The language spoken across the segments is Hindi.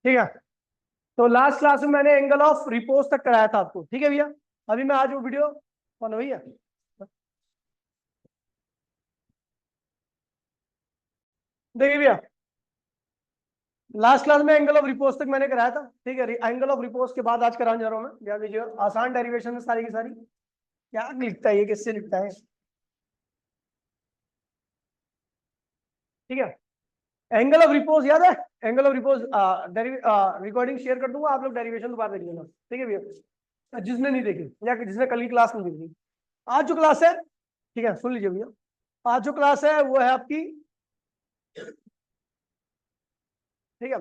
ठीक है। तो लास्ट क्लास में मैंने एंगल ऑफ रिपोज तक कराया था आपको, ठीक है भैया। अभी मैं आज वो वीडियो कौन भैया, देखिए भैया, लास्ट क्लास में एंगल ऑफ रिपोज तक मैंने कराया था, ठीक है। एंगल ऑफ रिपोज के बाद आज कराने जा रहा हूं मैं, ध्यान दीजिए। आसान डेरिवेशन है सारी की सारी। क्या लिखता है ये, किससे लिखता है, ठीक है। एंगल ऑफ रिपोज याद है, angle of repose recording share कर दूंगा, आप लोग डेरिवेशन दोबारा देख लेना, ठीक है भैया। जिसने नहीं देखी या जिसने कल की क्लास नहीं देखी, आज जो क्लास है, ठीक है, सुन लीजिए भैया। आज जो क्लास है वो है आपकी, ठीक है,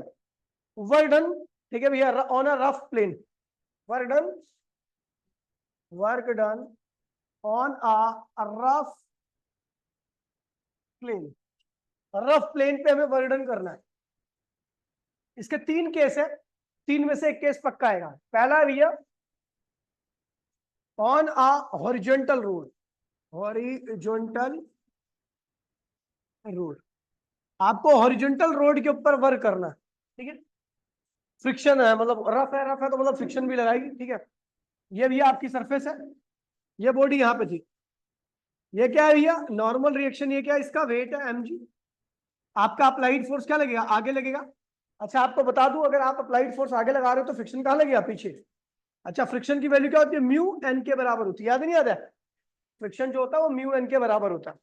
वर्क डन, ठीक है भैया, on a rough plane. Work done, work done on a rough plane. Rough plane पे हमें वर्क डन करना है। इसके तीन केस है, तीन में से एक केस पक्का आएगा। पहला है भैया on a horizontal road, horizontal road, आपको हॉरिजॉन्टल रोड के ऊपर वर्क करना है, ठीक है। फ्रिक्शन है, मतलब रफ है तो मतलब फ्रिक्शन भी लगाएगी, ठीक है। ये भैया आपकी सरफेस है, ये बॉडी यहाँ पे थी, ये क्या है भैया, नॉर्मल रिएक्शन। ये क्या है, इसका वेट है mg। आपका अप्लाइड फोर्स क्या लगेगा, आगे लगेगा। अच्छा आपको बता दूं, अगर आप अप्लाइड फोर्स आगे लगा रहे हो तो फ्रिक्शन कहाँ लगेगा, पीछे। अच्छा फ्रिक्शन की वैल्यू क्या होती है, म्यू एन के बराबर होती है, याद नहीं याद है। फ्रिक्शन जो होता है वो म्यू एन के बराबर होता है।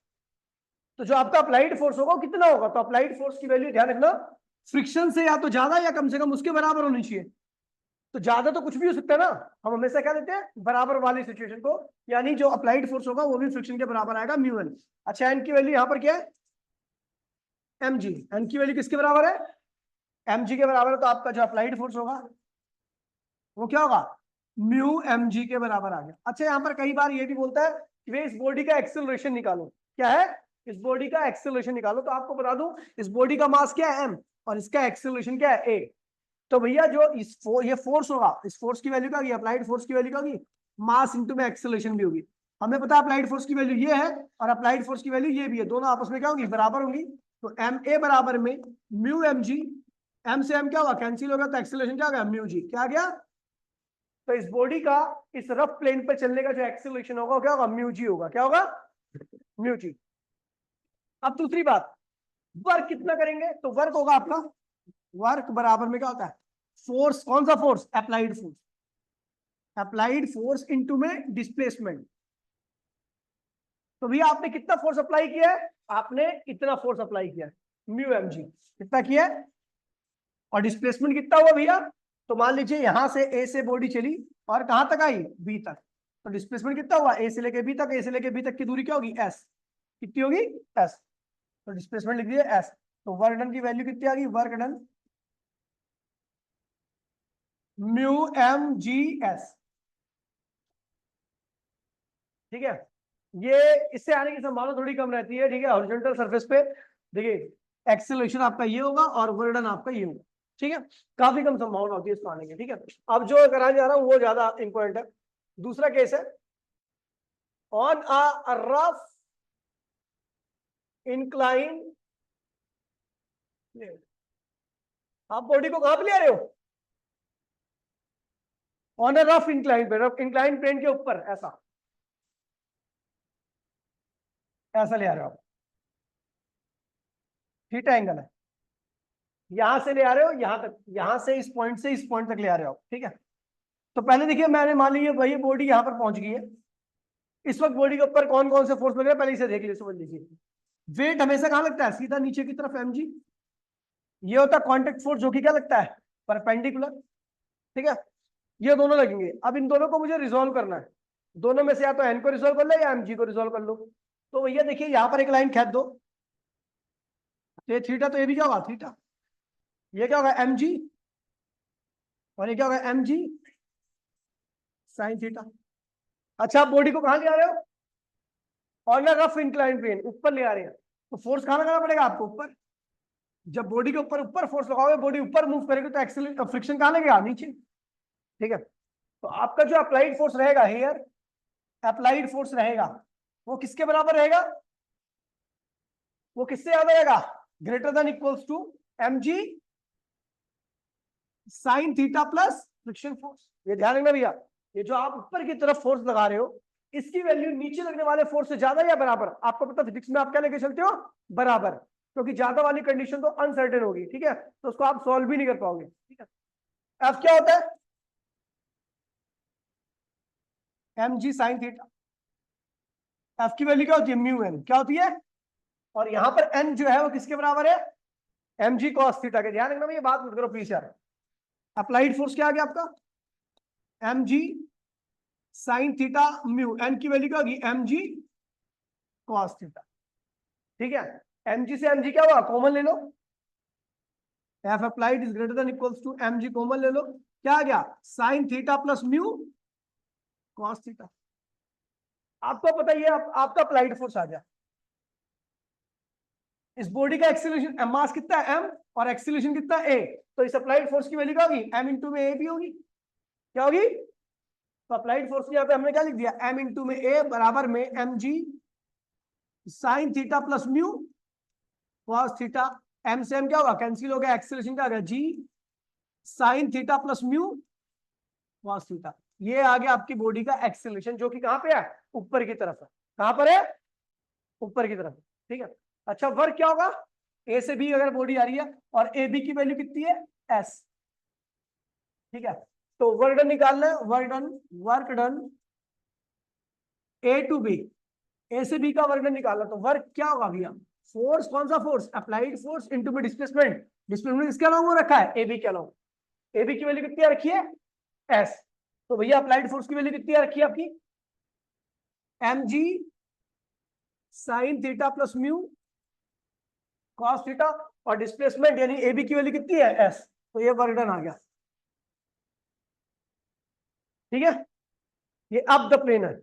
तो जो आपका अप्लाइड फोर्स होगा वो कितना होगा, तो अप्लाइड फोर्स की वैल्यू ध्यान रखना, फ्रिक्शन से या तो ज्यादा या कम से कम उसके बराबर होनी चाहिए। तो ज्यादा तो कुछ भी हो सकता है ना, हम हमेशा क्या देते हैं, बराबर वाली सिचुएशन को, यानी जो अप्लाइड फोर्स होगा वो भी फ्रिक्शन के बराबर आएगा, म्यू एन। अच्छा एन की वैल्यू यहाँ पर क्या है, एम जी। एन की वैल्यू किसके बराबर है, एम जी के बराबर है। तो आपका जो अप्लाइड फोर्स होगा वो क्या होगा, म्यू एम जी के बराबर आ गया। अच्छा यहाँ पर कई बार ये भी बोलता है कि वे इस बॉडी का एक्सेलरेशन निकालो, क्या है, इस बॉडी का एक्सेलरेशन निकालो। तो आपको बता दूं, इस बॉडी का मास क्या है एम, और इसका एक्सेलरेशन क्या है ए। तो भैया जो ये फोर्स होगा, इस फोर्स की वैल्यू क्या होगी, अप्लाइड फोर्स की वैल्यू क्या होगी, मास इंटू में एक्सेलरेशन भी होगी। हमें पता है अप्लाइड फोर्स की वैल्यू ये है और अप्लाइड फोर्स की वैल्यू ये भी है, दोनों आपस में क्या होगी, बराबर होंगी। तो एम ए बराबर में म्यू एम जी, एम से एम क्या होगा, कैंसिल होगा, तो एक्सेलरेशन क्या होगा, म्यू जी। क्या गया, तो इस बॉडी का इस रफ प्लेन पर चलने का जो एक्सेलरेशन होगा वो क्या होगा, म्यू जी होगा। क्या होगा, म्यू जी। अब दूसरी बात, वर्क कितना करेंगे, तो वर्क होगा आपका, वर्क बराबर में क्या होता है, फोर्स, कौन सा force, applied force, applied force into में डिस्प्लेसमेंट। तो भैया आपने कितना फोर्स अप्लाई किया है, आपने इतना फोर्स अप्लाई किया है, म्यू एम जी कितना किया है, और डिस्प्लेसमेंट कितना हुआ भैया। तो मान लीजिए यहां से ए से बॉडी चली और कहां तक आई, बी तक, तो डिस्प्लेसमेंट कितना हुआ, ए से लेके बी तक, ए से लेके बी तक की दूरी क्या होगी, एस। कितनी होगी, एस। तो डिस्प्लेसमेंट लिख दीजिए एस। तो वर्क डन की वैल्यू कितनी आ गई, work done mu M g s, ठीक है। ये इससे आने की संभावना थोड़ी कम रहती है, ठीक है, हॉरिजॉन्टल सरफेस पे। देखिए एक्सेलरेशन आपका ये होगा और वर्क डन आपका ये होगा, ठीक है। काफी कम संभावना होती है इसको आने की, ठीक है। अब जो कराने जा रहा हूँ वो ज्यादा इंपॉर्टेंट है। दूसरा केस है ऑन अ रफ इंक्लाइन, आप बॉडी को कहां पे ले आ रहे हो, ऑन अ रफ इंक्लाइन पे, रफ इंक्लाइन प्लेन के ऊपर, ऐसा ऐसा ले आ रहे हो आप, थीटा एंगल है, यहां से ले आ रहे हो यहां तक, यहां से इस पॉइंट तक ले आ रहे हो आप, ठीक है। तो पहले देखिए, मैंने मान लीजिए वही बॉडी यहां पर पहुंच गई है। इस वक्त बॉडी के ऊपर कौन कौन से फोर्स लग रहे हैं, पहले इसे देख लीजिए, समझ लीजिए। वेट हमेशा कहां लगता है, सीधा नीचे की तरफ एम जी। ये होता है कॉन्टेक्ट फोर्स, जो कि क्या लगता है, परपेंडिकुलर, ठीक है। ये दोनों लगेंगे। अब इन दोनों को मुझे रिजोल्व करना है, दोनों में से या तो एन को रिजोल्व कर लो या एम जी को रिजोल्व कर लो। तो भैया देखिए यहां पर एक लाइन खींच दो, तो ये थीटा, तो ये भी क्या होगा, थीटा। ये क्या होगा, एम जी, और ये क्या होगा, एम जी साइन थीटा। अच्छा आप बॉडी को कहां ले आ रहे हो, ऑन रफ इंक्लाइन प्लेन, ऊपर ले आ रहे हैं। तो फोर्स कहां लगाना पड़ेगा आपको, ऊपर। जब बॉडी के ऊपर ऊपर फोर्स लगाओगे, बॉडी ऊपर मूव करेगी, तो एक्सेल फ्रिक्शन कहां लगेगा, नीचे, ठीक है। तो आपका जो अप्लाइड फोर्स रहेगा हेयर, अप्लाइड फोर्स रहेगा, वो किसके बराबर रहेगा, वो किससे याद रहेगा, greater than equals to mg sine theta plus friction force. ये ध्यान रखना भैया, ये जो आप ऊपर की तरफ फोर्स लगा रहे हो, इसकी वैल्यू नीचे लगने वाले फोर्स से ज्यादा या बराबर। आपको पता फिजिक्स में आप क्या लेके चलते हो, बराबर, क्योंकि ज्यादा वाली कंडीशन तो अनसर्टेन होगी, ठीक है, तो उसको आप सॉल्व भी नहीं कर पाओगे, ठीक है। एफ क्या होता है, एम जी साइन थीटा। एफ की वैल्यू क्या होती है, म्यू एन क्या होती है, और यहां पर एन जो है वो किसके बराबर है, एम जी कॉस थीटा के। ध्यान रखना, ये बात मत करो प्लीज यार। अप्लाइड फोर्स क्या आ गया आपका, M G sine theta mu, n की वैल्यू क्या होगी, एम जी कॉस थीटा, ठीक है। एम जी से एम जी क्या हुआ, कॉमन ले लो, F applied is greater than equals to M G, common ले लो, क्या आ गया, sine theta plus mu cos theta. आपको पता ही है, आपका अप्लाइड फोर्स आ गया। इस बॉडी का एक्सीलरेशन मास कितना है m, और एक्सीलरेशन कितना है a, तो इस अप्लाइड फोर्स की वैल्यू क्या होगी, m इंटू में a भी होगी, क्या होगी, तो अप्लाइड फोर्स यहाँ पे हमने क्या लिख दिया, m इंटू में a बराबर में M G sine theta plus mu cos theta. m से m क्या होगा, कैंसिल हो गया, एक्सीलरेशन क्या आ गया, g sign theta plus mu cos theta. ये आ गया आपकी बॉडी का एक्सीलरेशन, जो कि कहां पे है, ऊपर की तरफ है। कहां पर है, ऊपर की तरफ, ठीक है। अच्छा, वर्क क्या होगा, ए से बी अगर बॉडी आ रही है और ए बी की वैल्यू कितनी है, एस, ठीक है। तो वर्क डन निकालना है, work done A to B, A से बी का वर्क डन निकालना, तो वर्क क्या होगा भैया, फोर्स, कौन सा फोर्स, अप्लाइड फोर्स इंटू में डिस्प्लेसमेंट। डिस्प्लेसमेंट इसके अलावा रखा है, ए बी के अलावा, ए बी की वैल्यू कितनी रखी है, एस। तो भैया अप्लाइड फोर्स की वैल्यू कितनी रखी है आपकी, एम जी sine theta plus mu cos theta, और डिस्प्लेसमेंट यानी ए बी की वैल्यू कितनी है, एस। तो ये वर्क डन आ गया, ठीक है। ये अप द प्लेन है,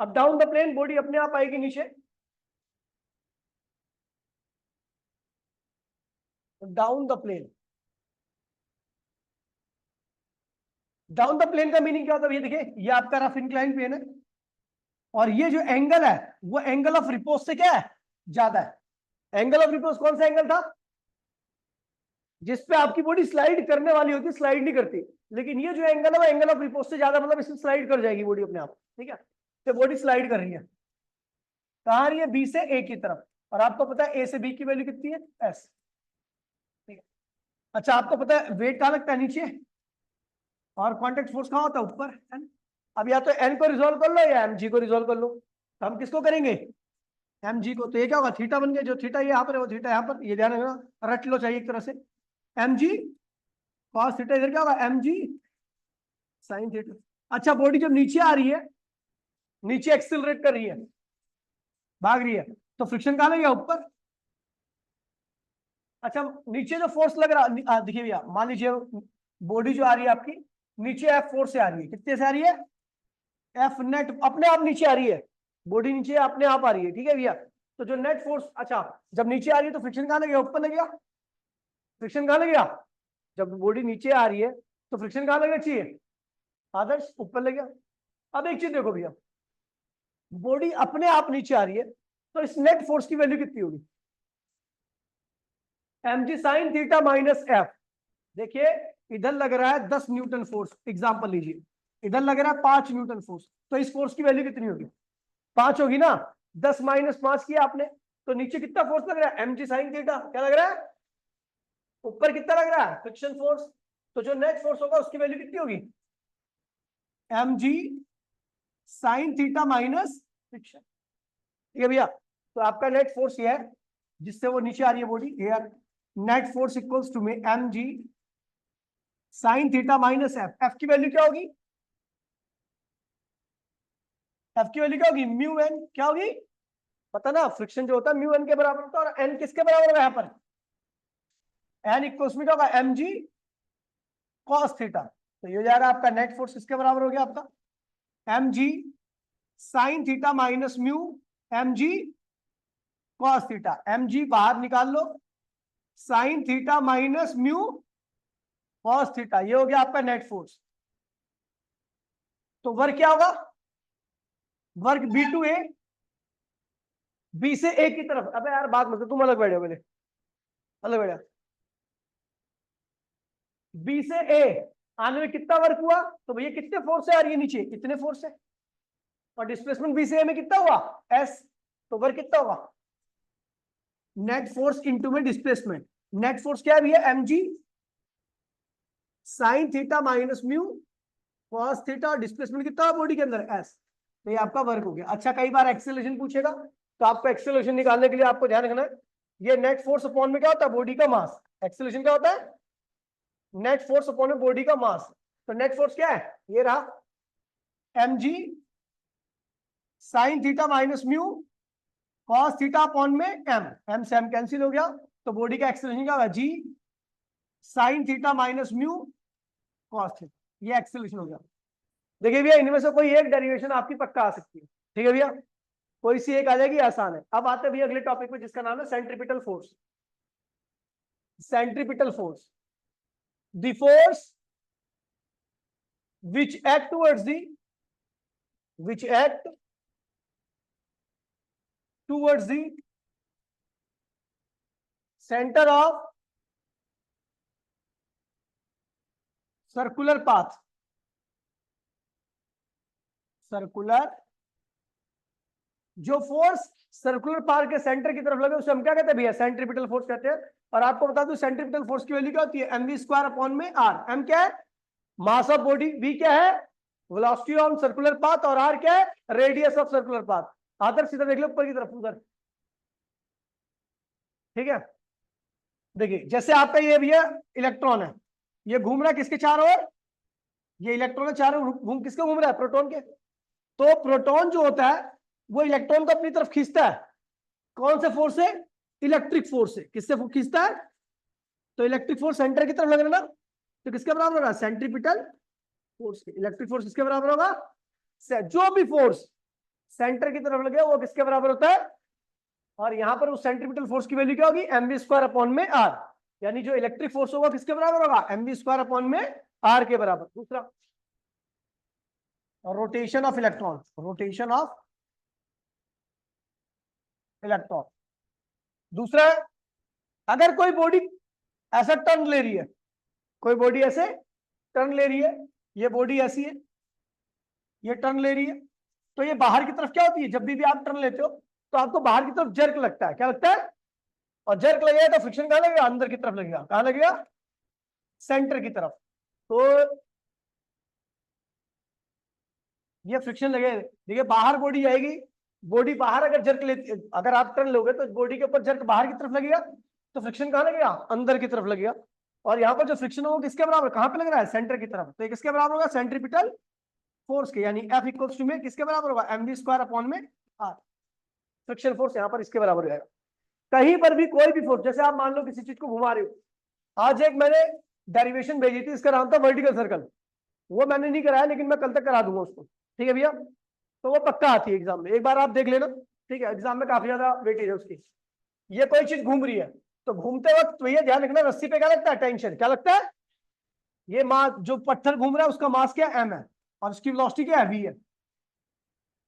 अब डाउन द प्लेन बॉडी अपने आप आएगी नीचे, down the plane. Down the plane का मीनिंग क्या होता है, ये देखिए, ये आपका रफ इंक्लाइन प्लेन है, और ये जो एंगल है वो एंगल ऑफ रिपोज से क्या है, ज्यादा है। एंगल ऑफ रिपोज कौन सा एंगल था, जिसपे आपकी बॉडी स्लाइड करने वाली होती, स्लाइड नहीं करती, लेकिन ये जो एंगल है वो एंगल ऑफ रिपोज से ज्यादा, मतलब इसमें स्लाइड कर जाएगी बॉडी अपने आप, ठीक है। तो बॉडी स्लाइड कर रही है, कहां रही है, बी से ए की तरफ, और आपको पता है ए से बी की वैल्यू कितनी है, एस, ठीक है। अच्छा, आपको पता है वेट कहां लगता है, नीचे, और कॉन्टेक्ट फोर्स कहां होता है, ऊपर, एन। अब या तो एन को रिजोल्व कर लो या एम जी को रिजोल्व कर लो, तो हम किसको करेंगे, एम जी को। तो ये क्या होगा, थीटा बन गया, जो थीटा यहाँ पर है वो थीटा यहाँ पर, ये ध्यान रखना, रट लो चाहिए एक तरह से, एम जी कॉस थीटा, इधर क्या होगा, एम जी साइन थीटा। अच्छा, बॉडी जब नीचे आ रही है, नीचे एक्सिलरेट कर रही है, भाग रही है, तो फ्रिक्शन कहां लगेगा, ऊपर। अच्छा, नीचे जो फोर्स लग रहा, देखिए भैया, मान लीजिए बॉडी जो आ रही है आपकी, नीचे एफ फोर्स से आ रही है, कितने से आ रही है, एफ नेट, अपने आप नीचे आ रही है, बॉडी नीचे अपने आप आ रही है, ठीक है भैया। तो जो नेट फोर्स, अच्छा, जब नीचे आ रही है तो फ्रिक्शन कहां लगेगा, ऊपर लगेगा, फ्रिक्शन कहां लगेगा, जब बॉडी नीचे आ रही है तो फ्रिक्शन कहां लगना चाहिए, आदर्श ऊपर लगेगा। अब एक चीज देखो भैया, बॉडी अपने आप नीचे आ रही है, तो इस नेट फोर्स की वैल्यू कितनी होगी, एम जी साइन थीटा माइनस एफ। देखिए, इधर लग रहा है 10 न्यूटन फोर्स, एग्जांपल लीजिए, इधर लग रहा है 5 न्यूटन फोर्स, तो इस फोर्स की वैल्यू कितनी होगी, 5 होगी ना। 10 माइनस 5 किया आपने, तो नीचे कितना फोर्स लग रहा है, एम जी साइन थीटा, क्या लग रहा है, ऊपर कितना लग रहा है, फ्रिक्शन फोर्स। तो जो नेट फोर्स होगा उसकी वैल्यू कितनी होगी, एम जी साइन थीटा माइनस फ्रिक्शन, ठीक है भैया। तो आपका नेट फोर्स ये है, जिससे वो नीचे आ रही है body, here net force equals to में M G sine theta minus F. F की वैल्यू क्या होगी, एफ की वैल्यू क्या होगी, म्यू एन, क्या होगी, पता ना, फ्रिक्शन जो होता है म्यू एन के बराबर होता है, और एन किसके बराबर होगा यहाँ पर, एन इक्वल्स में क्या होगा, एम जी कॉस थीटा। तो ये जा रहा है आपका नेट फोर्स किसके बराबर हो गया, आपका M G sine theta minus mu M G cos theta. M G बाहर निकाल लो, sine theta minus mu cos theta, ये हो गया आपका नेट फोर्स। तो वर्क क्या होगा, work b to a, b से ए की तरफ। अबे यार बात मत, तुम अलग बैठो, पहले अलग बैठो, बी से ए आने में कितना वर्क हुआ, तो भैया कितने फोर्स है यार, ये नीचे कितने फोर्स है, और डिस्प्लेसमेंट बी से ए में कितना हुआ एस, तो वर्क कितना होगा, नेट फोर्स इनटू में डिस्प्लेसमेंट। नेट फोर्स क्या है भैया, एम जी sine theta minus mu cos theta, displacement कितना है बॉडी के अंदर एस, तो ये आपका वर्क हो गया। अच्छा कई बार एक्सेलरेशन पूछेगा, तो आपको एक्सेलरेशन निकालने के लिए आपको ध्यान रखना है, ये नेट फोर्स अपॉन में क्या होता है, बॉडी का मास। एक्सेलरेशन क्या होता है, नेट फोर्स अपॉन में बॉडी का मास। तो नेट फोर्स क्या है, ये रहा एम जी sine theta minus mu cos theta upon में एम से एम कैंसिल हो गया, तो बॉडी का एक्सेलरेशन क्या होगा, G sine theta minus mu cos theta, ये एक्सेलरेशन हो गया। देखिए भैया इनमें से कोई एक डेरिवेशन आपकी पक्का आ सकती है, ठीक है भैया, कोई सी एक आ जाएगी, आसान है। अब आते हैं भैया अगले टॉपिक पे जिसका नाम है centripetal force. Centripetal force, the force which act towards the which act towards the center of circular path, circular, जो फोर्स सर्कुलर पाथ के सेंटर की तरफ लगे उसे हम क्या कहते हैं भैया, सेंट्रीपिटल फोर्स कहते हैं। और आपको बता दूं सेंट्रीपिटल फोर्स की वैल्यू क्या होती है, एम वी स्क्वायर अपॉन में आर। एम क्या है, मास ऑफ बॉडी, वी क्या है, वेलोसिटी ऑन सर्कुलर पाथ, और आर क्या है, रेडियस ऑफ सर्कुलर पाथ। आदर सीधा देख लो ऊपर की तरफ उधर, ठीक है। देखिए जैसे आपका ये भैया इलेक्ट्रॉन है, ये घूम रहा है किसके चारों ओर, ये इलेक्ट्रॉन है चारों घूम किसके घूम रहा है, प्रोटॉन के। तो प्रोटॉन जो होता है वो इलेक्ट्रॉन को अपनी तरफ खींचता है, कौन से फोर्स से, इलेक्ट्रिक फोर्स से। किससे खींचता है, तो इलेक्ट्रिक फोर्स सेंटर की तरफ लग रहा है ना, तो किसके बराबर होगा, सेंट्रीपिटल फोर्स के। इलेक्ट्रिक फोर्स किसके बराबर होगा, जो भी फोर्स सेंटर की तरफ लगे वो किसके बराबर होता है, और यहां पर उस सेंट्रीपिटल फोर्स की वैल्यू क्या होगी, एम वी स्क्वायर अपॉन में आर, यानी जो इलेक्ट्रिक फोर्स होगा किसके बराबर होगा, एम वी स्क्वायर अपॉन में आर के बराबर। दूसरा rotation of electron, rotation of electron. दूसरा है अगर कोई बॉडी ऐसा टर्न ले रही है, कोई बॉडी ऐसे टर्न ले रही है, ये बॉडी ऐसी है, ये टर्न ले रही है, तो ये बाहर की तरफ क्या होती है, जब भी आप टर्न लेते हो तो आपको बाहर की तरफ जर्क लगता है, क्या लगता है, और जर्क लगेगा तो फ्रिक्शन कहां लगेगा, अंदर की तरफ लगेगा, कहां लगेगा, सेंटर की तरफ। तो ये फ्रिक्शन लगेगा। देखिए बाहर बॉडी आएगी, बॉडी बाहर अगर जर्क लेती, अगर आप टर्न लोगे तो बॉडी के ऊपर जर्क बाहर की तरफ लगेगा, तो फ्रिक्शन कहां लगेगा, अंदर की तरफ लगेगा। और यहाँ पर जो फ्रिक्शन हो वो किसके बराबर, कहां पे लग रहा है, सेंटर की तरफ, तो ये किसके बराबर होगा, सेंट्रीपिटल फोर्स के, यानी F इक्वल्स टू में किसके बराबर होगा, एम वी स्क्वायर अपॉन में आर। फ्रिक्शन फोर्स यहाँ पर इसके बराबर हो जाएगा। कहीं पर भी कोई भी फोर्स, जैसे आप मान लो किसी चीज को घुमा रहे हो, आज एक मैंने डेरिवेशन भेजी थी, इसका नाम था वर्टिकल सर्कल, वो मैंने नहीं कराया लेकिन मैं कल तक करा दूंगा उसको, ठीक है भैया, तो वो पक्का आती है एग्जाम में, एक बार आप देख लेना, ठीक है, एग्जाम में काफी ज्यादा वेटेज है उसकी। ये कोई चीज घूम रही है, तो घूमते वक्त भैया ध्यान रखना रस्सी पे क्या लगता है, टेंशन, क्या लगता है, ये मास, जो पत्थर घूम रहा है उसका मास क्या है, एम है, और उसकी वेलोसिटी क्या है, वी है।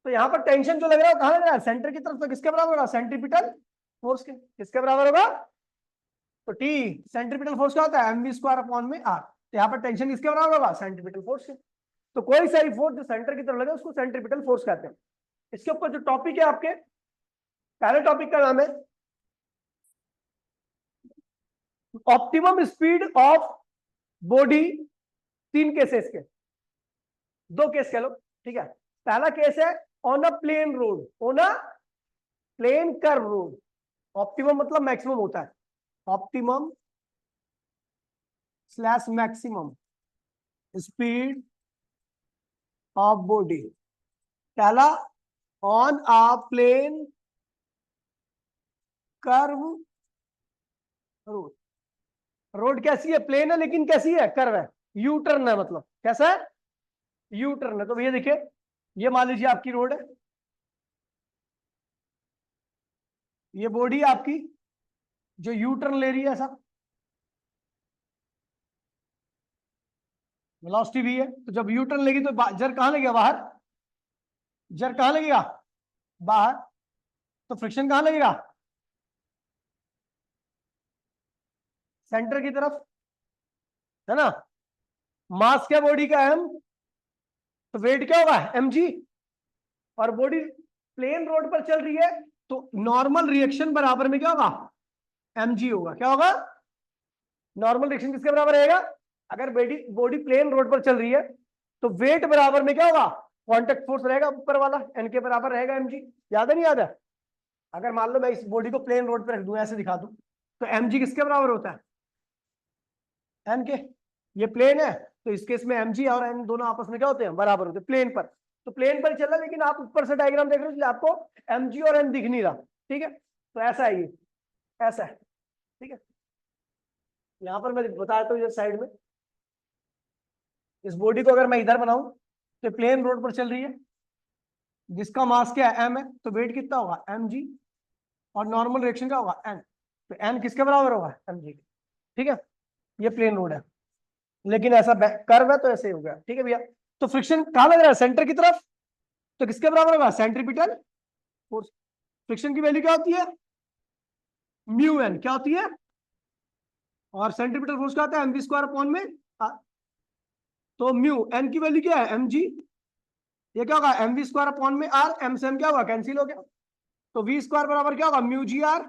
तो यहाँ पर टेंशन जो लग रहा है कहां लग रहा है, सेंटर की तरफ, तो किसके बराबर होगा, सेंट्रीपिटल फोर्स के, किसके बराबर होगा, तो टी सेंट्रीपिटल फोर्स क्या होता है, एम वी स्क्वायर अपॉन में आर, तो यहाँ पर टेंशन किसके बराबर होगा, सेंट्रीपिटल फोर्स के। तो कोई सारी फोर्स जो सेंटर की तरफ लगे उसको सेंट्रीपिटल फोर्स कहते हैं। इसके ऊपर जो टॉपिक है आपके, पहले टॉपिक का नाम है ऑप्टिमम स्पीड ऑफ बॉडी। तीन केसेस के, दो केस कह लो, ठीक है। पहला केस है on a plane road, on a plane curve road, optimum मतलब मैक्सिमम होता है, optimum slash maximum speed of body. पहला on a plane curve road, road कैसी है, प्लेन है लेकिन कैसी है, कर्व है, यू टर्न है, मतलब कैसा है, यू टर्न है। तो भैया देखिए ये मान लीजिए आपकी रोड है, ये बॉडी आपकी जो यू टर्न ले रही है, ऐसा वेलोसिटी भी है, तो जब यू टर्न लेगी तो जर कहां लगेगा, बाहर, जर कहां लगेगा, बाहर, तो फ्रिक्शन कहां लगेगा, सेंटर की तरफ। है ना। मास क्या बॉडी का m, तो वेट क्या होगा mg, और बॉडी प्लेन रोड पर चल रही है तो नॉर्मल रिएक्शन बराबर में क्या होगा mg होगा। क्या होगा नॉर्मल रिएक्शन किसके बराबर रहेगा, अगर बॉडी प्लेन रोड पर चल रही है तो वेट बराबर में क्या होगा कांटेक्ट फोर्स रहेगा ऊपर वाला n के बराबर रहेगा mg। याद है नहीं याद है, अगर मान लो मैं इस बॉडी को प्लेन रोड पर रख दूं ऐसे दिखा दूं तो mg किसके बराबर होता है n के, ये प्लेन है तो इस केस में mg और n दोनों आपस में क्या होते हैं बराबर होते हैं प्लेन पर। तो प्लेन पर चल रहा है लेकिन आप ऊपर से डायग्राम देख रहे हो इसलिए आपको mg और n दिख नहीं रहा, ठीक है। तो ऐसा है ये, ऐसा है, ठीक है। यहां पर मैं बताता हूँ साइड में, इस बॉडी को अगर मैं इधर बनाऊं तो प्लेन रोड पर चल रही है जिसका मास क्या है m है, तो वेट कितना होगा mg, और नॉर्मल रिएक्शन क्या होगा n, तो n किसके बराबर होगा mg, ठीक है। ये प्लेन रोड है लेकिन ऐसा कर्व है तो ऐसे ही हो गया, ठीक है भैया। तो फ्रिक्शन कहां लग रहा है सेंटर की तरफ, तो किसके बराबर होगा सेंट्रीपिटल फोर्स। फ्रिक्शन की वैल्यू क्या होती है म्यू एन, क्या होती है, और सेंट्रीपिटल फोर्स क्या होता है mv² अपॉन में तो म्यू एन की वैल्यू क्या है mg, ये क्या होगा mv² अपॉन में r, m से m क्या होगा कैंसिल हो गया, तो v² बराबर क्या होगा म्यू जी आर,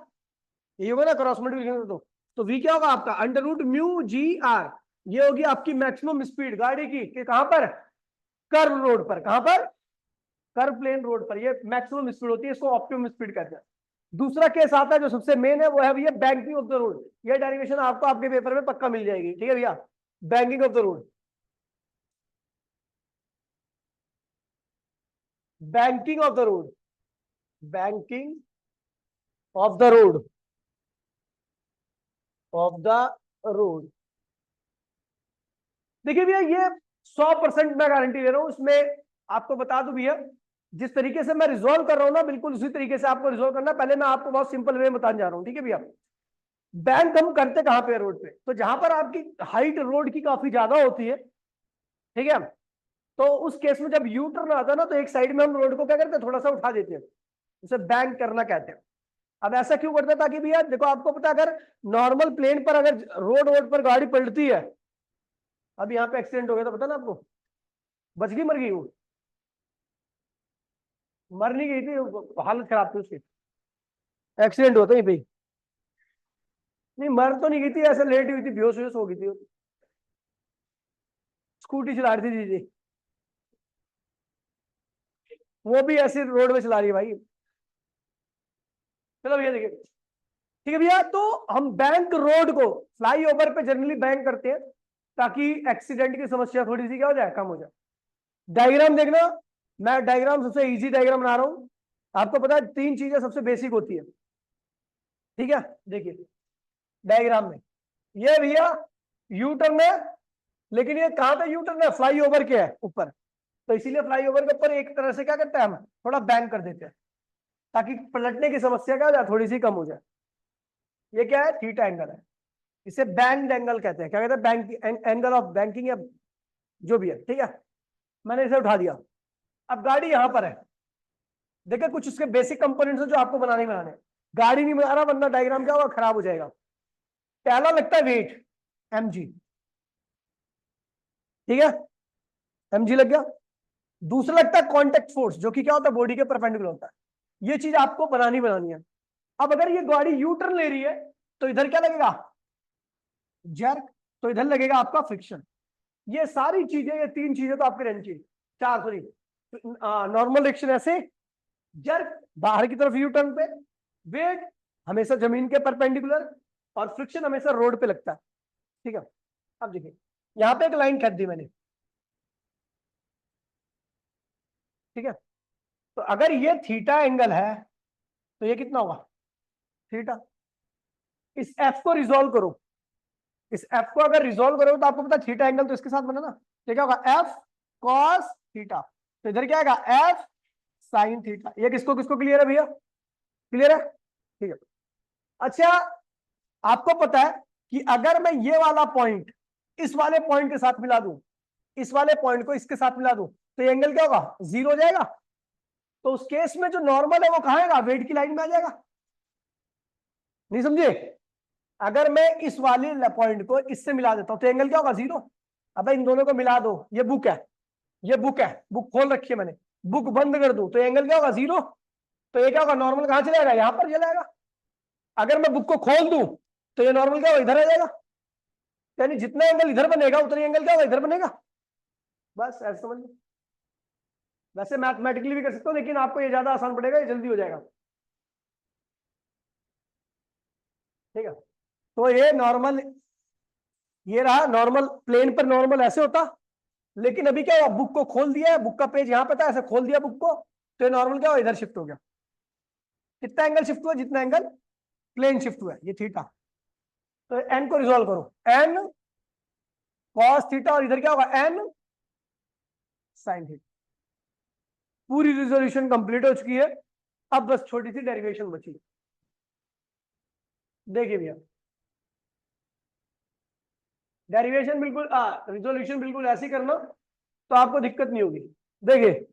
ये होगा ना क्रॉस मल्टीप्लिकेशन। तो v क्या होगा आपका under root mu g r, ये होगी आपकी मैक्सिमम स्पीड गाड़ी की कि कहां पर कर्व रोड पर, कहां पर कर्व प्लेन रोड पर, ये मैक्सिमम स्पीड होती है, इसको ऑप्टिमम स्पीड कहते हैं। दूसरा केस आता है जो सबसे मेन है वो है भैया बैंकिंग ऑफ द रोड, ये डेरिवेशन आपको आपके पेपर में पक्का मिल जाएगी, ठीक है भैया। Banking of the road, banking of the road, banking of the road, of the road. देखिए भैया ये 100% मैं गारंटी दे रहा हूं, इसमें आपको बता दूं भैया जिस तरीके से मैं रिजॉल्व कर रहा हूं ना बिल्कुल उसी तरीके से आपको रिजॉल्व करना। पहले मैं आपको बहुत सिंपल वे में बताने जा रहा हूं, ठीक है भैया। बैंक हम करते कहां पे रोड पे, तो जहां पर आपकी हाइट रोड की काफी ज्यादा होती है, ठीक है, तो उस केस में जब यू टर्न आता है ना तो एक साइड में हम रोड को क्या करते हैं थोड़ा सा उठा देते हैं, उसे बैंक करना कहते हैं। अब ऐसा क्यों करते हैं ताकि भैया देखो आपको पता है अगर नॉर्मल प्लेन पर अगर रोड पर गाड़ी पलटती है, अब यहाँ पे एक्सीडेंट हो गया तो पता ना आपको, बच गई मर गई वो, मर नहीं गई थी, हालत खराब थी उसकी, एक्सीडेंट होता ही भाई, नहीं मर तो नहीं गई थी, ऐसे लेट हुई थी, बेहोश वेहोश हो गई थी, स्कूटी चला रही थी जी, वो भी ऐसे रोड में चला रही है भाई। चलो भैया देखिए, ठीक है भैया। तो हम बैंक रोड को फ्लाई ओवर पे जनरली बैंक करते हैं ताकि एक्सीडेंट की समस्या थोड़ी सी क्या हो जाए कम हो जाए। डायग्राम देखना, मैं डायग्राम सबसे इजी डायग्राम बना रहा हूं, आपको पता है 3 चीजें सबसे बेसिक होती है, ठीक है। देखिए डायग्राम में ये भैया यू टर्न है, लेकिन ये कहां पे यू टर्न है फ्लाई ओवर के है ऊपर, तो इसीलिए फ्लाई ओवर के ऊपर एक तरह से क्या करते हैं हम थोड़ा बैंक कर देते हैं ताकि पलटने की समस्या क्या हो जाए थोड़ी सी कम हो जाए। ये क्या है थीटा एंगल है, इसे बैंड एंगल कहते हैं, क्या कहते हैं बैंक एंगल ऑफ बैंकिंग या जो भी है, ठीक है। मैंने इसे उठा दिया, अब गाड़ी यहां पर है, देखिए कुछ उसके बेसिक कंपोनेंट्स हैं जो आपको बनाने बनाने, गाड़ी नहीं बना रहा वरना डायग्राम क्या होगा खराब हो जाएगा। पहला लगता है वेट mg, ठीक है, mg लग गया। दूसरा लगता है कांटेक्ट फोर्स जो कि क्या होता है बॉडी के परपेंडिकुलर होता है, ये चीज आपको बनानी है। अब अगर ये गाड़ी यू टर्न ले रही है तो इधर क्या लगेगा जर्क, तो इधर लगेगा आपका फ्रिक्शन। ये सारी चीजें, ये 3 चीजें तो आपके रहनी चाहिए, 4 सॉरी, नॉर्मल रिएक्शन ऐसे, जर्क बाहर की तरफ यू टर्न पे, वेट हमेशा जमीन के परपेंडिकुलर, और फ्रिक्शन हमेशा रोड पे लगता है, ठीक है। अब देखिए यहां पे एक लाइन खींच दी मैंने, ठीक है। तो अगर ये थीटा एंगल है तो ये कितना होगा थीटा। इस एफ को रिजोल्व करो, इस एफ को अगर रिजोल्व करो तो आपको पता थीटा एंगल तो इसके साथ बना ना, तो क्या होगा एफ कॉस थीटा, तो इधर क्या आएगा एफ साइन थीटा। ये किसको किसको क्लियर है भैया, क्लियर है, ठीक है। अच्छा आपको पता है कि अगर मैं ये वाला पॉइंट इस वाले पॉइंट के साथ मिला दूं, इस वाले पॉइंट को इसके साथ मिला दूं तो ये एंगल क्या होगा 0 हो जाएगा। तो उस केस में जो नॉर्मल है वो कहां आएगा वेट की लाइन में आ जाएगा, नहीं समझे। अगर मैं इस वाले पॉइंट को इससे मिला देता हूं तो एंगल क्या होगा? 0। अब इन दोनों को मिला दो, ये बुक है, ये बुक है, बुक खोल रखी है मैंने, बुक बंद कर दूं तो एंगल क्या होगा? 0। तो ये क्या होगा? नॉर्मल कहां चला जाएगा? यहां पर चला जाएगा। अगर मैं बुक को खोल दूं तो ये नॉर्मल क्या होगा? इधर आ जाएगा। यानी जितना एंगल इधर बनेगा उतना एंगल क्या होगा? इधर बनेगा। बस ऐसे समझ लो। वैसे मैथमेटिकली भी कर सकते हो, लेकिन आपको ये ज्यादा आसान पड़ेगा, ये जल्दी हो जाएगा। ठीक है, तो ये नॉर्मल, ये रहा नॉर्मल, प्लेन पर नॉर्मल ऐसे होता। लेकिन अभी क्या हुआ? बुक को खोल दिया है, बुक का पेज यहां पे था, ऐसे खोल दिया बुक को, तो ये नॉर्मल क्या हुआ? इधर शिफ्ट हो गया। कितना एंगल शिफ्ट हुआ? जितना एंगल प्लेन शिफ्ट हुआ है, ये थीटा। तो एन को रिजोल्व करो, एन कॉस थीटा, और इधर क्या होगा? N sine theta. पूरी रिजोल्यूशन कंप्लीट हो चुकी है, अब बस छोटी सी डेरिवेशन बची। देखिए भैया, डेरिवेशन बिल्कुल रिजोल्यूशन बिल्कुल ऐसी करना तो आपको दिक्कत नहीं होगी। देखिए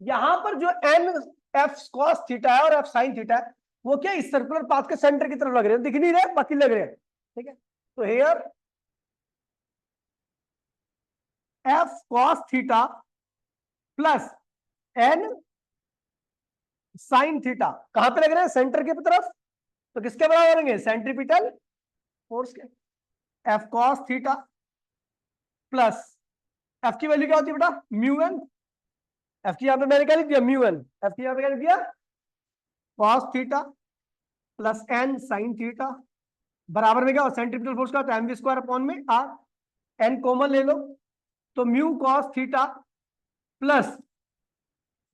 यहां पर जो एन एफ कॉस थीटा है और एफ साइन थीटा है, वो क्या इस सर्कुलर पाथ के सेंटर की तरफ लग रहे हैं, दिख नहीं रहे, बाकी लग रहे हैं। ठीक है, तो here f cos theta plus n sine theta कहां पे लग रहे हैं? सेंटर की तरफ। तो किसके बराबर होंगे? सेंट्रीपिटल फोर्स के। F cos theta plus F की वैल्यू क्या होती है बेटा? Mu N. एफ की यहां पे मैंने क्या लिख दिया? Mu N. एफ की यहां पे क्या लिख दिया? Cos theta plus n sine theta बराबर में क्या हो? सेंट्रीपिटल फोर्स का, तो एम वी स्क्वायर अपॉन में आर। एन कॉमन ले लो, तो mu cos theta plus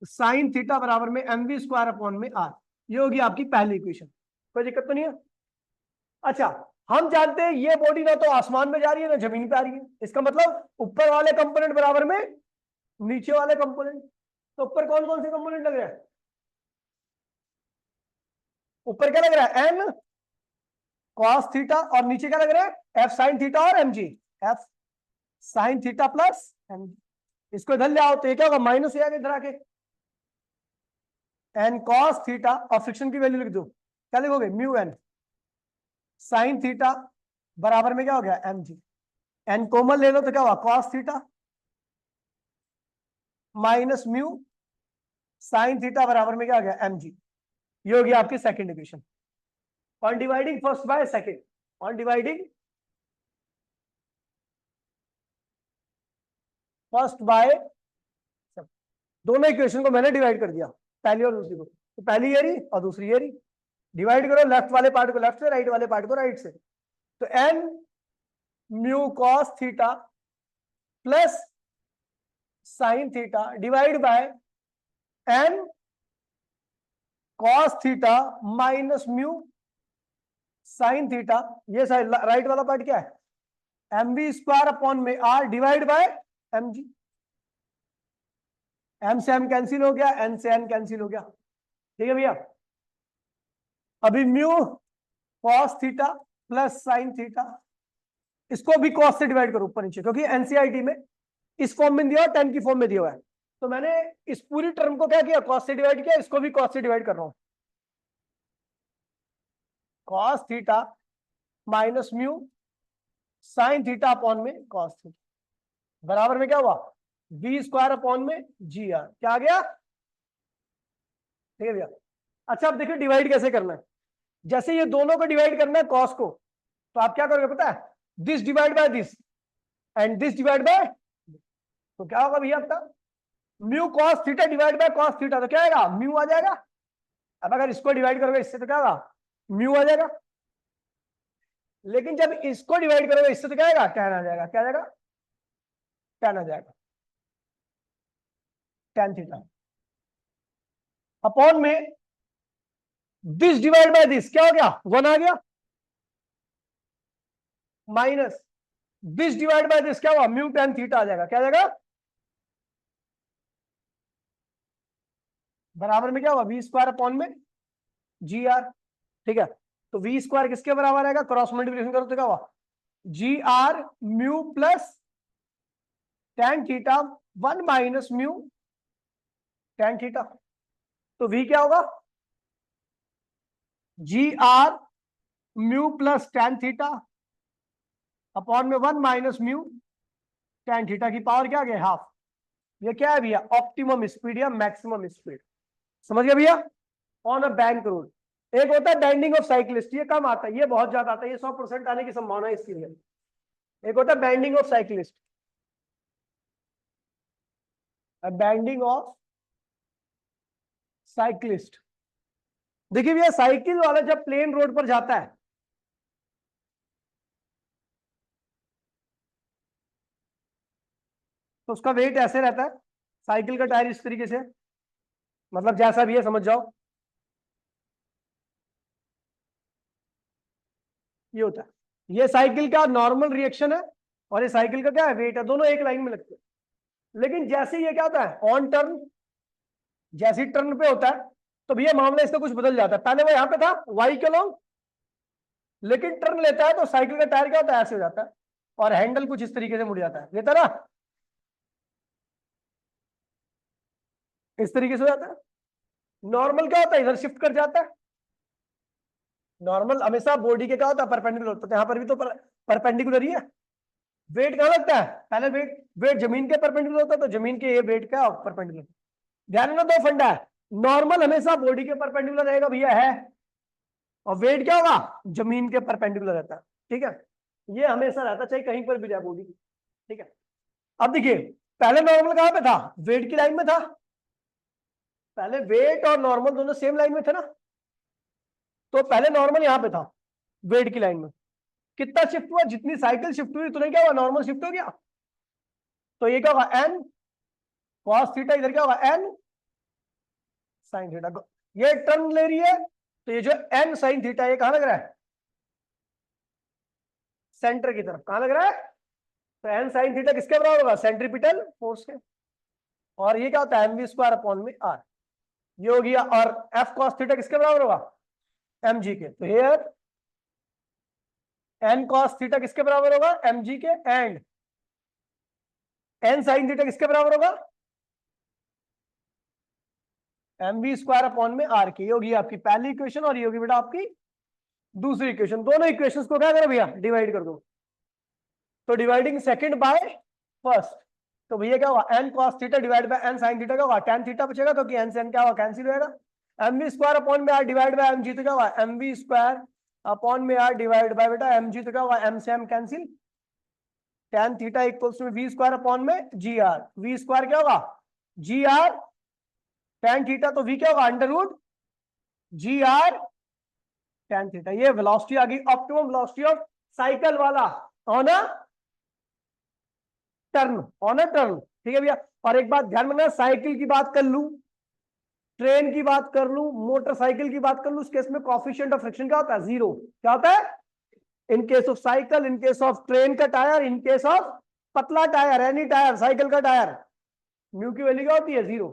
sine theta बराबर में एम वी स्क्वायर अपॉन में आर। ये होगी आपकी पहली इक्वेशन। कोई दिक्कत तो नहीं है? अच्छा, हम जानते हैं ये बॉडी ना तो आसमान में जा रही है ना जमीन पे आ रही है, इसका मतलब ऊपर वाले कंपोनेंट बराबर में नीचे वाले कंपोनेंट। तो ऊपर कौन कौन से कंपोनेंट लग रहे हैं? ऊपर क्या लग रहा है? एन कॉस थीटा, और नीचे क्या लग रहा है? एफ साइन थीटा और m g. F sine theta plus m g. इसको इधर ले आओ तो ये क्या होगा? माइनस हो जाएगा इधर आके। एन कॉस थीटा, और फ्रिक्शन की वैल्यू लिख दो, क्या लिखोगे? म्यू एन साइन थीटा बराबर में क्या हो गया? एम जी। एन कॉमन ले लो तो क्या हुआ? Cos theta minus mu sine theta बराबर में क्या आ गया? M g. ये होगी आपकी second equation. On dividing first by second, on dividing first by, दोनों इक्वेशन को मैंने डिवाइड कर दिया, पहली और दूसरी को। तो पहली ये रही और दूसरी ये रही। डिवाइड करो, लेफ्ट वाले पार्ट को लेफ्ट से, राइट वाले पार्ट को राइट से। तो n mu cos theta plus sine theta divide by n cos theta minus mu sine theta. ये साइड राइट वाला पार्ट क्या है? एम वी स्क्वायर अपॉन में r divide by m g. M से एम कैंसिल हो गया, एन से एन कैंसिल हो गया। ठीक है भैया, अभी mu cos theta plus sine theta, इसको भी कॉस से डिवाइड करो ऊपर नीचे, क्योंकि एनसीईआरटी में इस फॉर्म में दिया और 10 की फॉर्म में दिया हुआ है। तो मैंने इस पूरी टर्म को क्या किया? कॉस से डिवाइड किया, इसको भी कॉस से डिवाइड कर रहा हूं। Cos theta minus mu sine theta upon में कॉस थीटा बराबर में क्या हुआ? वी स्क्वायर अपॉन में जी आर। क्या आ गया? ठीक है भैया। अच्छा, अब देखिए डिवाइड कैसे करना है। जैसे ये दोनों को डिवाइड करना है कॉस को, तो आप क्या करोगे पता है? This divide by this and this divide by, तो क्या होगा भैया आपका? Mu cos theta divide by cos theta, तो क्या आएगा? म्यू आ जाएगा। अब अगर इसको डिवाइड करोगे इससे तो क्या होगा? म्यू आ जाएगा। लेकिन जब इसको डिवाइड करोगे इससे तो क्या आएगा? टैन आ जाएगा। क्या आ जाएगा? टैन आ जाएगा। टैन थीटा अपॉन में दिस डिवाइड बाय दिस, क्या हो गया? 1 आ गया, minus this divide by this, क्या हुआ? म्यू टैन थीटा आ जाएगा। क्या आ जाएगा? बराबर में क्या होगा? वी स्क्वायर अपॉन में जी आर। ठीक है, तो वी स्क्वायर किसके बराबर आएगा? क्रॉस मल्टीप्लिकेशन करो तो क्या हुआ? G R mu plus tan theta 1 minus mu tan theta. तो वी क्या होगा? जी R mu plus tan theta upon में 1 माइनस म्यू टेन थीटा की पावर क्या आ गया हाफ। ये क्या है भैया, ऑप्टिमम स्पीड या मैक्सिमम स्पीड। समझ गया भैया। On a bank road. एक होता है बेंडिंग ऑफ साइक्लिस्ट, ये कम आता है, ये बहुत ज्यादा आता है, ये 100% आने की संभावना है इसके लिए। एक होता है bending of cyclist, bending of cyclist. देखिए भैया साइकिल वाला जब प्लेन रोड पर जाता है तो उसका वेट ऐसे रहता है, साइकिल का टायर इस तरीके से, मतलब जैसा भी है समझ जाओ, ये होता है। ये साइकिल का नॉर्मल रिएक्शन है और ये साइकिल का क्या है, वेट है, दोनों एक लाइन में लगते हैं। लेकिन जैसे ये क्या होता है ऑन टर्न, जैसे टर्न पे होता है तो भैया मामला इसका कुछ बदल जाता है। पहले वो यहां पे था वाई के लॉन्ग, लेकिन टर्न लेता है तो साइकिल का टायर क्या होता है, ऐसे हो जाता है और हैंडल कुछ इस तरीके से मुड़ जाता है, ये तरह इस तरीके से हो जाता है। नॉर्मल क्या होता है, इधर शिफ्ट कर जाता है। नॉर्मल हमेशा बॉडी के क्या होता है, परपेंडिकुलर होता है, यहाँ पर भी तो परपेंडिकुलर ही है। वेट कहां लगता है, पहले वेट वेट जमीन के परपेंडिकुलर होता है, तो जमीन के ये वेट क्या परपेंडिकुलर। ध्यान में दो फंडा है, नॉर्मल हमेशा बॉडी के परपेंडिकुलर रहेगा भैया है, और वेट क्या होगा, जमीन के परपेंडिकुलर रहता है। ठीक है, ये हमेशा रहता है चाहे कहीं पर भी जाए बॉडी। ठीक है, अब देखिए पहले नॉर्मल कहां पे था, वेट की लाइन में था। पहले वेट और नॉर्मल दोनों सेम लाइन में थे ना, तो पहले नॉर्मल यहां पे था वेट की लाइन में। कितना शिफ्ट हुआ, जितनी साइकिल शिफ्ट हुई उतना क्या हुआ, नॉर्मल शिफ्ट हो गया। तो ये क्या होगा एन कॉस थीटा, इधर क्या होगा एन साइन थीटा। ये टर्न ले रही है तो ये जो एन साइन थीटा ये कहां लग रहा है, सेंटर की तरफ। कहां लग रहा है, तो एन साइन थीटा किसके बराबर होगा, सेंट्रीपिटल फोर्स के। और ये क्या होता है एम वी स्क्वायर अपॉन में आर, ये हो गया। और एफ कॉस थीटा किसके बराबर होगा, एम जी के। तो हियर एन कॉस थीटा किसके बराबर होगा, एम जी के। एंड एन साइन थीटा किसके बराबर होगा, एम वी स्क्वायर अपॉन में आर की। ये होगी आपकी पहली इक्वेशन और ये होगी बेटा आपकी दूसरी इक्वेशन। दोनों इक्वेशंस को क्या करो भैया, डिवाइड कर दो। तो डिवाइडिंग सेकंड बाय फर्स्ट, तो भैया क्या होगा n cos theta divide by n sine theta, क्या होगा टेन थीटा बचेगा क्योंकि एन से एन क्या होगा कैंसिल हो जाएगा। एम वी स्क्वायर अपॉन में r divide by m g, तो क्या होगा एम वी स्क्वायर अपॉन में आर डिवाइड बाय बेटा एम जी, तो क्या होगा एम से M cancel. Tan theta equals में वी स्क्वायर अपॉन में जी आर, वी स्क्वायर क्या होगा जी आर टेन थीटा, तो वी क्या होगा under root g r tan theta. ये वेलोसिटी आ गई, ऑप्टिमम वेलोसिटी ऑफ साइकिल वाला on a turn, on a turn. ठीक है भैया। और एक बात ध्यान में रखना, साइकिल की बात कर लूं, ट्रेन की बात कर लूं, मोटरसाइकिल की बात कर लूं, उस केस में कोएफिशिएंट ऑफ फ्रिक्शन क्या होता है, जीरो। क्या होता है, in case of cycle, in case of train का टायर, इन केस ऑफ पतला टायर, एनी टायर, साइकिल का टायर, म्यू की वैल्यू क्या होती है, जीरो।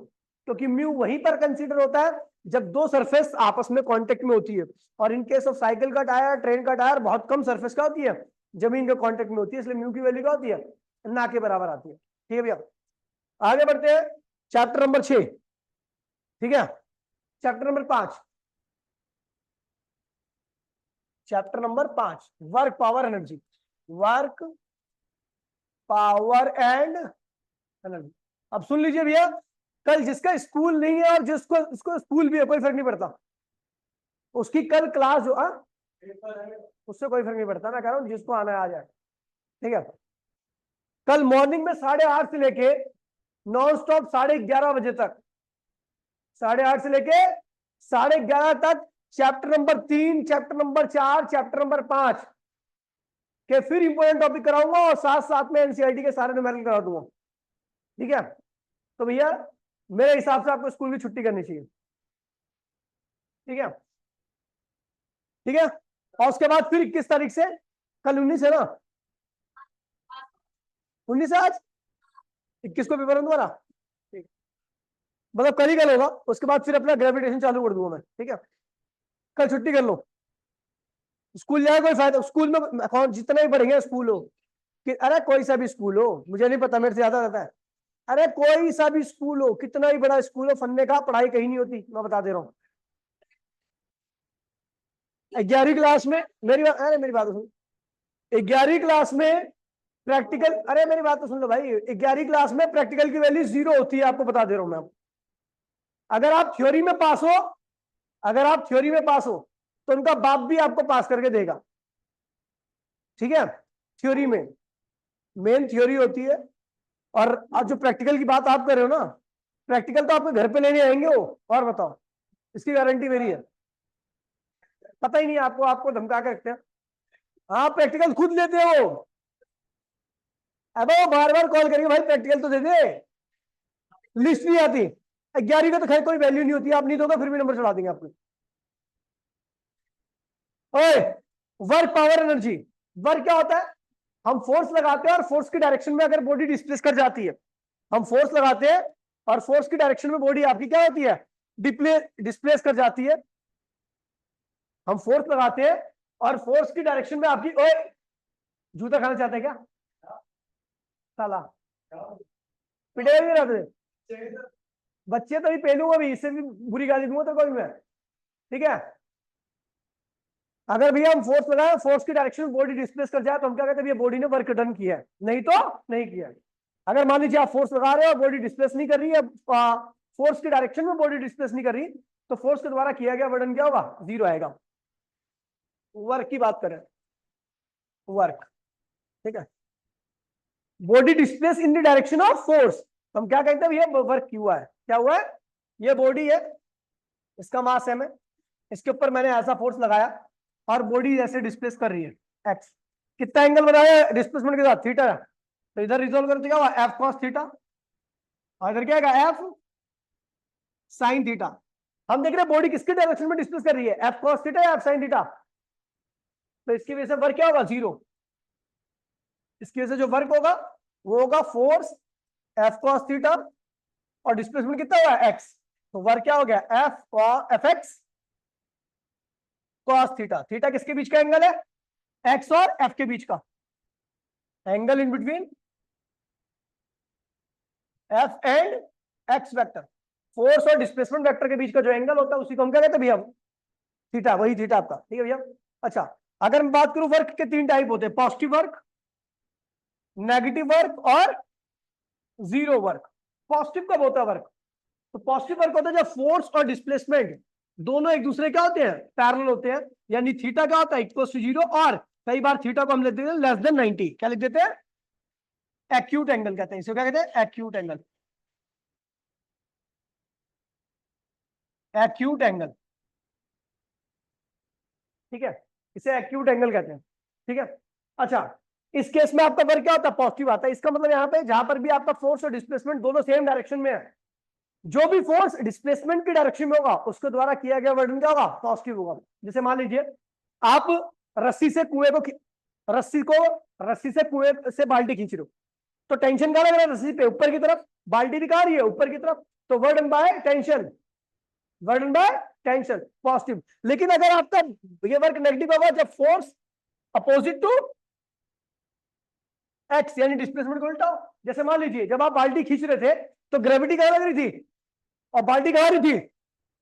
क्योंकि म्यू वहीं पर कंसीडर होता है जब दो सरफेस आपस में कांटेक्ट में होती है। और इन केस ऑफ साइकिल का टायर, ट्रेन का टायर, बहुत कम सरफेस क्या होती है, जमीन के कांटेक्ट में होती है, इसलिए म्यू की वैल्यू क्या होती है, ना के बराबर आती है। ठीक है भैया, आगे बढ़ते हैं चैप्टर नंबर 6। ठीक है, chapter number 5, chapter number 5 work power energy, work power and energy. अब सुन लीजिए भैया, कल जिसका स्कूल नहीं है और जिसको उसको स्कूल भी है कोई फर्क नहीं पड़ता, उसकी कल क्लास जो उससे कोई फर्क नहीं पड़ता। मैं कह रहा हूं जिसको आना है आ जाए। ठीक है, कल मॉर्निंग में 8:30 से लेके नॉन स्टॉप 11:30 बजे तक, 8:30 से लेके 11:30 तक chapter number 3, chapter number 4, chapter number 5 के फिर इंपोर्टेंट टॉपिक कराऊंगा और साथ साथ में एनसीईआरटी के सारे न्यूमेरिकल करा दूंगा। ठीक है, तो भैया मेरे हिसाब से आपको स्कूल की छुट्टी करनी चाहिए। ठीक है, ठीक है। और उसके बाद फिर 21 तारीख से, कल 19 है ना, 19 है आज, 21 को पेपर है तुम्हारा। ठीक, मतलब कल ही कल होगा, उसके बाद फिर अपना ग्रेविटेशन चालू कर दूंगा मैं। ठीक है, कल छुट्टी कर लो, स्कूल जाए कोई फायदा, स्कूल में कौन जितना ही पढ़ेंगे स्कूल हो कि अरे कोई सा भी स्कूल हो, मुझे नहीं पता, मेरे से ज्यादा रहता है। अरे कोई सा भी स्कूल हो, कितना ही बड़ा स्कूल हो, फन्ने का पढ़ाई कहीं नहीं होती, मैं बता दे रहा हूँ। 11वीं क्लास में मेरी बात सुन। 11वीं क्लास में प्रैक्टिकल, अरे मेरी बात तो सुन लो भाई, 11वीं क्लास में प्रैक्टिकल की वैल्यू 0 होती है, आपको बता दे रहा हूं मैं। अगर आप थ्योरी में पास हो, अगर आप थ्योरी में पास हो तो उनका बाप भी आपको पास करके देगा, ठीक है। थ्योरी में मेन थ्योरी होती है, और आज जो प्रैक्टिकल की बात आप कर रहे हो ना, प्रैक्टिकल तो आपके घर पे लेने आएंगे वो, और बताओ, इसकी गारंटी मेरी है। पता ही नहीं आपको, आपको धमका के रखते हैं। हाँ प्रैक्टिकल खुद लेते हो, अब वो बार बार कॉल करेंगे भाई प्रैक्टिकल तो दे दे, लिस्ट नहीं आती। 11वीं का तो खैर कोई वैल्यू नहीं होती, आप नहीं दोगे फिर भी नंबर चढ़ा देंगे आपको। ओए, वर्क पावर एनर्जी, वर्क क्या होता है? हम फोर्स लगाते हैं और फोर्स की डायरेक्शन में अगर बॉडी डिस्प्लेस कर जाती है, हम फोर्स लगाते हैं और फोर्स की डायरेक्शन में बॉडी आपकी क्या होती है? डिस्प्लेस कर जाती है। हम फोर्स लगाते हैं और फोर्स की डायरेक्शन में आपकी, ओए जूता खाना चाहते हैं क्या साला? पिटेगा नहीं रहते बच्चे, तो ही पहलूंगा भी, इससे भी बुरी गाली दूंगा तो कोई मैं, ठीक है। अगर भैया हम फोर्स लगाए, फोर्स की डायरेक्शन में बॉडी डिस्प्लेस कर जाए, तो हम क्या कहते हैं? ये बॉडी ने वर्क डन किया है, नहीं तो नहीं किया। अगर मान लीजिए आप फोर्स लगा रहे हो और बॉडी डिस्प्लेस नहीं कर रही है, फोर्स की डायरेक्शन में बॉडी डिस्प्लेस नहीं कर रही, तो फोर्स के द्वारा किया गया वर्डन क्या होगा? 0 आएगा। वर्क की बात करें, वर्क, ठीक है। Body displace in the direction of force, हम क्या कहते हैं? ये वर्क क्यों हुआ है? क्या हुआ है? ये बॉडी है, इसका मास m है, इसके ऊपर मैंने ऐसा फोर्स लगाया और बॉडी ऐसे डिस्प्लेस कर रही है x। कितना एंगल बनाया डिस्प्लेसमेंट के साथ? थीटा। तो इधर रिजोल्व करते क्या हुआ? f cos थीटा, और इधर क्या आएगा? f sin theta. हम देख रहे हैं बॉडी किसके डायरेक्शन में डिस्प्लेस कर रही है? f cos थीटा या f sin थीटा? तो इसकी वजह से वर्क क्या होगा? 0। इसकी वजह से जो वर्क होगा वो होगा फोर्स f cos थीटा, और डिस्प्लेसमेंट कितना हुआ? x। तो वर्क क्या हो गया? f x cos theta. Theta किसके बीच का एंगल है? x और f के बीच का angle in between f and x vector. Force और डिस्प्लेसमेंट वेक्टर के बीच का जो एंगल होता है उसी को हम क्या कहते हैं भैया? थीटा, वही थीटा आपका, ठीक है भैया। अच्छा, अगर मैं बात करूं, वर्क के 3 टाइप होते हैं, पॉजिटिव वर्क, नेगेटिव वर्क और 0 वर्क। पॉजिटिव कब होता है वर्क? तो पॉजिटिव वर्क होता है जब फोर्स और डिस्प्लेसमेंट दोनों एक दूसरे क्या होते हैं? पैरेलल होते हैं, यानी थीटा क्या होता है? इक्वल टू 0, और कई बार थीटा को हम लिख देते हैं लेस देन 90। क्या लिख देते हैं? एक्यूट एंगल कहते हैं इसे। क्या कहते हैं? एक्यूट एंगल, एक्यूट एंगल, ठीक है, इसे एक्यूट एंगल कहते हैं, ठीक है। अच्छा, इस केस में आपका वर्क क्या होता है? पॉजिटिव आता है। इसका मतलब यहाँ पे जहां पर भी आपका फोर्स और डिस्प्लेसमेंट दोनों सेम डायरेक्शन में है, जो भी फोर्स डिस्प्लेसमेंट की डायरेक्शन में होगा उसके द्वारा किया गया वर्डन क्या होगा? पॉजिटिव होगा। जैसे मान लीजिए आप रस्सी से कुएं से बाल्टी खींच रहे हो, तो टेंशन कहां लग रहा है? रस्सी पे, ऊपर की तरफ। बाल्टी भी कहां रही है? ऊपर की तरफ। तो work done by tension, work done by tension, positive. लेकिन अगर आपका ये वर्क नेगेटिव होगा जब फोर्स अपोजिट टू एक्स, यानी डिस्प्लेसमेंट को उल्टा हो। जैसे मान लीजिए जब आप बाल्टी खींच रहे थे तो ग्रेविटी कहां लग रही थी और बाल्टी कहां रही थी?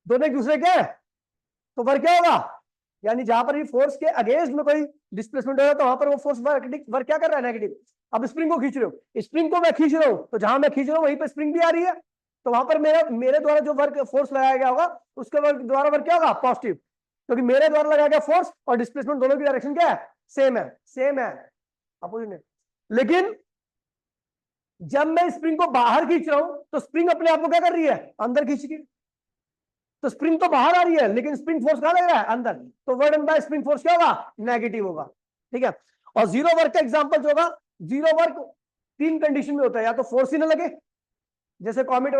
दोनों एक दूसरे के, तो वर्क क्या होगा? यानी जहां पर भी फोर्स के अगेंस्ट में कोई डिस्प्लेसमेंट होगा तो वहां पर वो फोर्स वर्क क्या कर रहा है? नेगेटिव। अब स्प्रिंग को खींच रहे हो, स्प्रिंग को मैं खींच रहा हूं, तो जहां मैं खींच रहा हूं वहीं पर स्प्रिंग भी आ रही है, तो वहां पर मेरे द्वारा जो वर्क फोर्स लगाया गया होगा उसके द्वारा वर्क क्या होगा? पॉजिटिव, क्योंकि मेरे द्वारा लगाया गया फोर्स और डिस्प्लेसमेंट दोनों की डायरेक्शन क्या है? सेम है, सेम है, अपोजिट है। लेकिन जब मैं स्प्रिंग को बाहर खींच रहा हूं तो स्प्रिंग अपने आप को क्या कर रही है? अंदर खींच रही है। तो स्प्रिंग तो बाहर आ रही है लेकिन स्प्रिंग फोर्स कहां लग रहा है? अंदर। तो वर्डन बाय स्प्रिंग फोर्स क्या होगा? नेगेटिव होगा, ठीक है। और 0 वर्क का एग्जांपल जो होगा, 0 वर्क 3 कंडीशन में होता है, या तो फोर्स ही ना लगे, जैसे कॉमेट